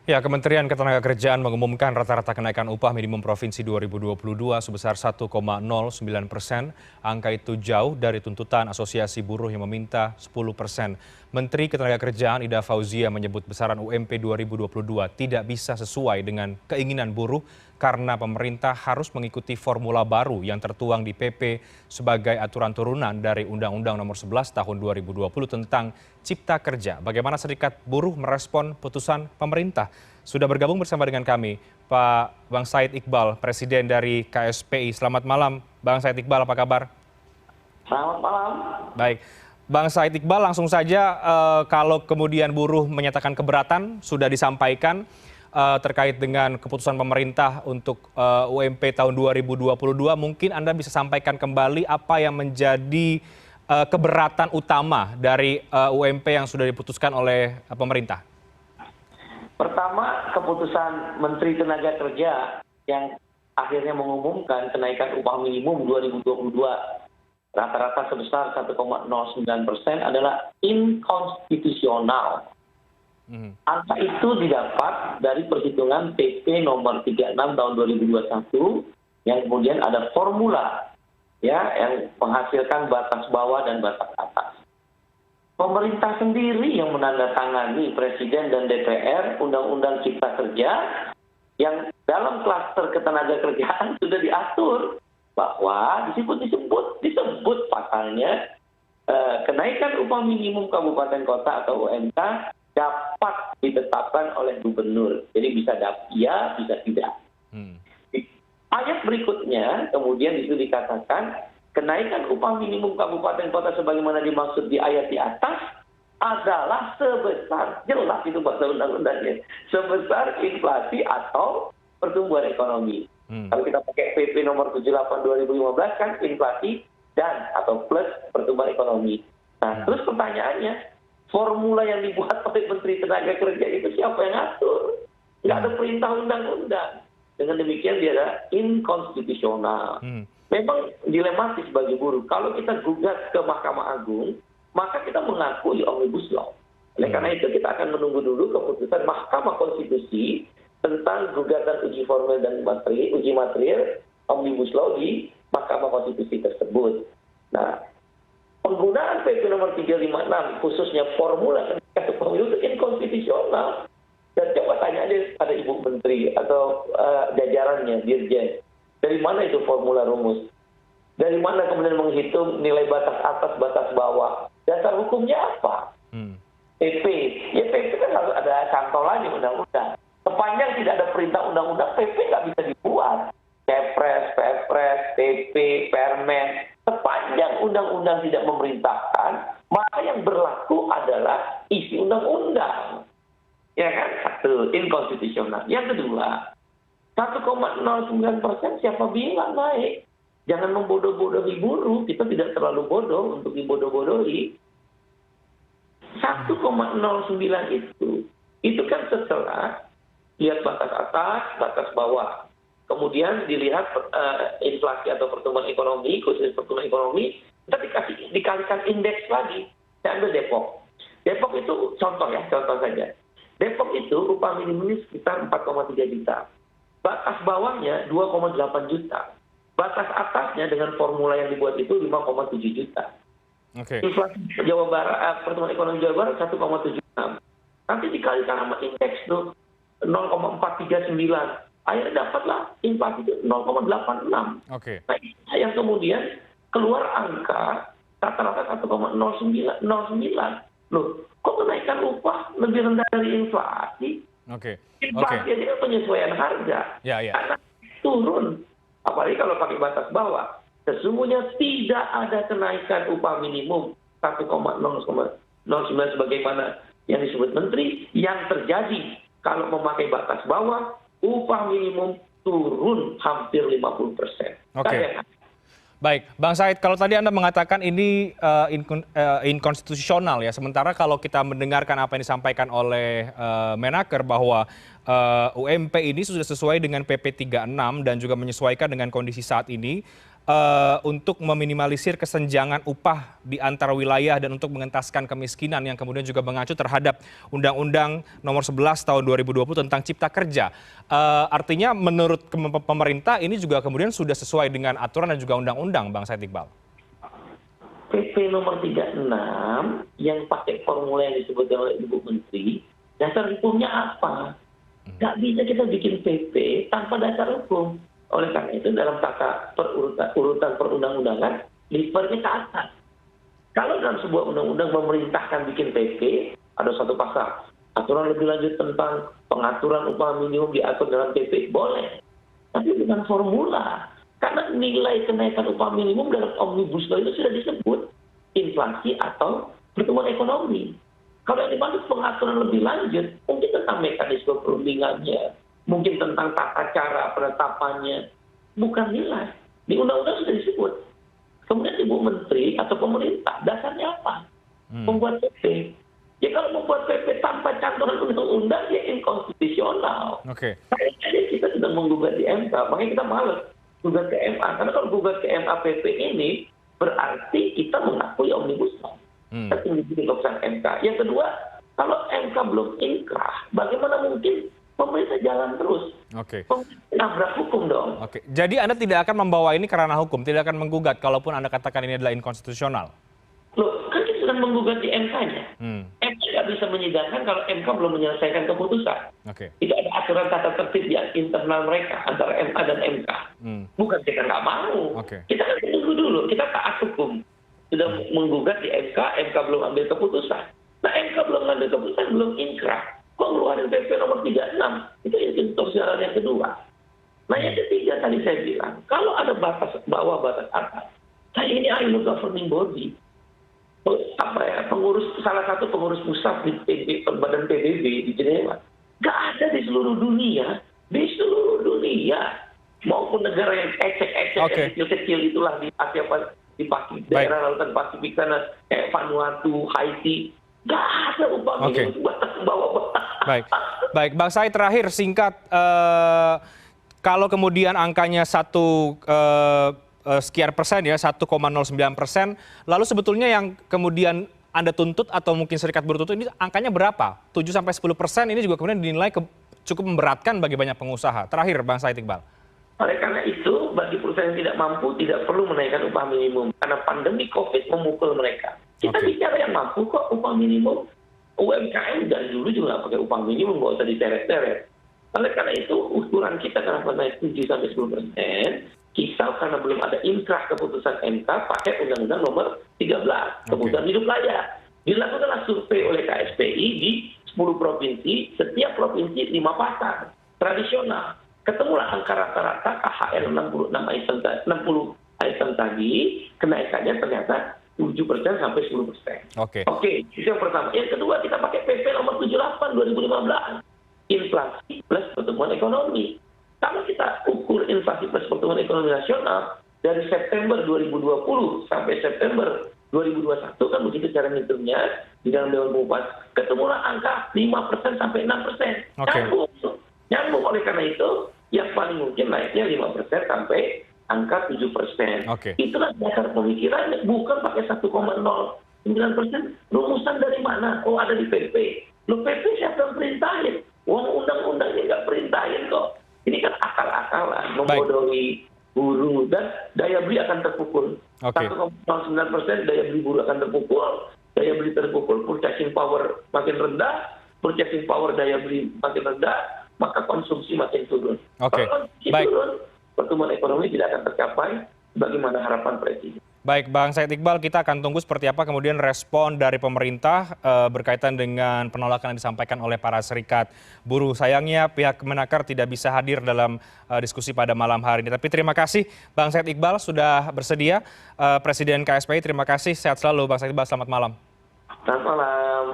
Ya, Kementerian Ketenagakerjaan mengumumkan rata-rata kenaikan upah minimum provinsi 2022 sebesar 1,09%. Angka itu jauh dari tuntutan Asosiasi Buruh yang meminta 10%. Menteri Ketenagakerjaan Ida Fauzia menyebut besaran UMP 2022 tidak bisa sesuai dengan keinginan buruh karena pemerintah harus mengikuti formula baru yang tertuang di PP sebagai aturan turunan dari Undang-Undang Nomor 11 Tahun 2020 tentang Cipta Kerja. Bagaimana Serikat Buruh merespon putusan pemerintah? Sudah bergabung bersama dengan kami Pak Bang Said Iqbal, Presiden dari KSPI. Selamat malam, Bang Said Iqbal, apa kabar? Selamat malam. Baik, Bang Said Iqbal, langsung saja kalau kemudian buruh menyatakan keberatan sudah disampaikan terkait dengan keputusan pemerintah untuk UMP tahun 2022, mungkin Anda bisa sampaikan kembali apa yang menjadi keberatan utama dari UMP yang sudah diputuskan oleh pemerintah. Pertama, keputusan Menteri Tenaga Kerja yang akhirnya mengumumkan kenaikan upah minimum 2022 rata-rata sebesar 1,09% adalah inkonstitusional. Angka itu didapat dari perhitungan PP nomor 36 tahun 2021 yang kemudian ada formula ya yang menghasilkan batas bawah dan batas atas. Pemerintah sendiri yang menandatangani Presiden dan DPR Undang-Undang Cipta Kerja yang dalam klaster ketenagakerjaan sudah diatur bahwa disebut pasalnya kenaikan upah minimum kabupaten kota atau UMK dapat ditetapkan oleh gubernur. Jadi bisa iya, bisa tidak. Di ayat berikutnya kemudian itu dikatakan kenaikan upah minimum kabupaten kota sebagaimana dimaksud di ayat di atas adalah sebesar, jelas itu bahasa undang-undangnya, sebesar inflasi atau pertumbuhan ekonomi. Kalau kita pakai PP nomor 78 2015 kan inflasi dan atau plus pertumbuhan ekonomi. Nah, terus pertanyaannya, formula yang dibuat oleh Menteri Tenaga Kerja itu siapa yang ngatur? Nggak ada perintah undang-undang. Dengan demikian dia adalah inkonstitusional. Memang dilematis bagi buruh. Kalau kita gugat ke Mahkamah Agung, maka kita mengakui Omnibus Law. Oleh karena itu kita akan menunggu dulu keputusan Mahkamah Konstitusi tentang gugatan uji formil dan uji material Omnibus Law di Mahkamah Konstitusi tersebut. Nah, penggunaan PP nomor 356 khususnya formula kenaikan upah minimum itu inkonstitusional. Dan coba tanya aja pada Ibu Menteri atau jajarannya, Dirjen. Dari mana itu formula rumus? Dari mana kemudian menghitung nilai batas atas, batas bawah? Dasar hukumnya apa? PP. Ya PP kan harus ada cantolannya undang-undang. Sepanjang tidak ada perintah undang-undang, PP nggak bisa dibuat. Kepres, Perpres, PP, Permen. Sepanjang undang-undang tidak memerintahkan, maka yang berlaku adalah isi undang-undang. Ya kan? Satu, inkonstitusional. Yang kedua, 1,09% siapa bilang naik? Jangan membodoh-bodohi buruh. Kita tidak terlalu bodoh untuk dibodoh-bodohi. 1,09 itu kan setelah lihat batas atas, batas bawah. Kemudian dilihat inflasi atau pertumbuhan ekonomi, khusus pertumbuhan ekonomi, kita dikalikan indeks lagi. Saya ambil Depok. Depok itu contoh saja. Depok itu upah minimumnya sekitar 4,3 juta. Batas bawahnya 2,8 juta. Batas atasnya dengan formula yang dibuat itu 5,7 juta. Inflasi Jawa Barat, pertumbuhan ekonomi Jawa Barat 1,76. Nanti dikalikan sama indeks tuh 0,439. Akhirnya dapatlah inflasi itu 0,86. Nah, yang kemudian keluar angka rata-rata 1,09. Loh, kok kenaikan upah lebih rendah dari inflasi? Inflasi aja penyesuaian harga. Karena turun. Apalagi kalau pakai batas bawah. Sesungguhnya tidak ada kenaikan upah minimum 1,09 sebagaimana yang disebut Menteri. Yang terjadi kalau memakai batas bawah, upah minimum turun hampir 50%. Baik, Bang Said, kalau tadi Anda mengatakan ini inkonstitusional ya, sementara kalau kita mendengarkan apa yang disampaikan oleh Menaker bahwa UMP ini sudah sesuai dengan PP 36 dan juga menyesuaikan dengan kondisi saat ini, untuk meminimalisir kesenjangan upah di antara wilayah dan untuk mengentaskan kemiskinan yang kemudian juga mengacu terhadap Undang-Undang Nomor 11 Tahun 2020 tentang Cipta Kerja. Artinya menurut pemerintah ini juga kemudian sudah sesuai dengan aturan dan juga undang-undang, Bang Said Iqbal. PP nomor 36 yang pakai formula yang disebutkan oleh Ibu Menteri, dasar hukumnya apa? Nggak bisa kita bikin PP tanpa dasar hukum. Oleh karena itu dalam tata urutan perundang-undangan, livernya ke atas. Kalau dalam sebuah undang-undang memerintahkan bikin PP, ada satu pasal. Aturan lebih lanjut tentang pengaturan upah minimum diatur dalam PP, boleh. Tapi bukan formula. Karena nilai kenaikan upah minimum dalam Omnibus Law itu sudah disebut inflasi atau pertumbuhan ekonomi. Kalau yang dimaksud pengaturan lebih lanjut, mungkin tentang mekanisme perundingannya, mungkin tentang tata cara penetapannya, bukan nilai. Di undang-undang sudah disebut. Kemudian Ibu Menteri atau pemerintah, dasarnya apa? Membuat PP. Ya kalau membuat PP tanpa cantolan undang-undang, ya inkonstitusional. Kayaknya kita sedang menggugat di MK, makanya kita males gugat ke MA. Karena kalau gugat ke MA PP ini, berarti kita mengakui Omnibus Law. Kita tinggi keputusan MK. Yang kedua, kalau MK belum inkrah, bagaimana mungkin pemerintah jalan terus? Nabrak hukum dong. Jadi Anda tidak akan membawa ini ke ranah hukum, tidak akan menggugat kalaupun Anda katakan ini adalah inkonstitusional? Loh, kan kita sedang menggugat di MK-nya. MK nggak bisa menyidangkan kalau MK belum menyelesaikan keputusan. Itu ada aturan tata tertib di internal mereka, antara MA dan MK. Bukan kita nggak mau. Kita kan tunggu dulu, kita taat hukum. Sudah menggugat di MK, MK belum ambil keputusan. Nah, MK belum ambil keputusan, belum inkrah. Kok ngeluarin PP nomor 36? Itu inkonstitusional yang kedua. Nah, yang ketiga tadi saya bilang, kalau ada batas bawah, batas atas, saya ini ILO governing body. Salah satu pengurus pusat di Badan PBB di Jenewa. Nggak ada di seluruh dunia. Di seluruh dunia. Maupun negara yang ecek-ecek, yang kecil-kecil itulah di Asia di daerah lautan Pasifik sana, kayak Vanuatu, Haiti, nggak ada upah minimum batas bawah. Baik, Bang Said terakhir singkat, kalau kemudian angkanya sekian persen ya, 1,09%, lalu sebetulnya yang kemudian Anda tuntut atau mungkin serikat buruh tuntut ini angkanya berapa? 7-10% ini juga kemudian dinilai cukup memberatkan bagi banyak pengusaha. Terakhir, Bang Said Iqbal. Oleh karena itu, bagi perusahaan yang tidak mampu, tidak perlu menaikkan upah minimum. Karena pandemi COVID memukul mereka. Kita bicara yang mampu kok upah minimum. UMKM dari dulu juga nggak pakai upah minimum, nggak usah diteret-teret. Oleh karena itu, ukuran kita kenapa naik 7-10%, kisah karena belum ada inkrah keputusan MK pakai Undang-Undang Nomor 13, kebutuhan hidup layak. Dilakukanlah survei oleh KSPI di 10 provinsi, setiap provinsi 5 pasar tradisional. Ketemulah angka rata-rata KHR 60 item tadi, kenaikannya ternyata 7% sampai 10%. Oke, itu yang pertama. Yang kedua, kita pakai PP nomor 78 2015. Inflasi plus pertumbuhan ekonomi. Kalau kita ukur inflasi plus pertumbuhan ekonomi nasional, dari September 2020 sampai September 2021, kan begitu cara ngitungnya, di dalam Dewan Pengupahan, ketemulah angka 5% sampai 6%. Nyambung. Oleh karena itu, yang paling mungkin naiknya 5% sampai angka 7%. Itulah dasar pemikirannya, bukan pakai 1,09%. Rumusan dari mana? Oh, ada di PP. Loh, PP siapa yang perintahin? Uang undang-undangnya nggak perintahin kok. Ini kan akal-akalan, membodohi buruh, dan daya beli akan terpukul. 1,09% daya beli buruh akan terpukul, daya beli terpukul, purchasing power makin rendah, purchasing power daya beli makin rendah, maka konsumsi makin turun. Kalau konsumsi turun, pertumbuhan ekonomi tidak akan tercapai bagaimana harapan Presiden. Baik, Bang Said Iqbal, kita akan tunggu seperti apa kemudian respon dari pemerintah berkaitan dengan penolakan yang disampaikan oleh para serikat buruh. Sayangnya pihak Kemenaker tidak bisa hadir dalam diskusi pada malam hari ini. Tapi terima kasih Bang Said Iqbal sudah bersedia. Presiden KSPI, terima kasih. Sehat selalu Bang Said Iqbal, selamat malam. Selamat malam.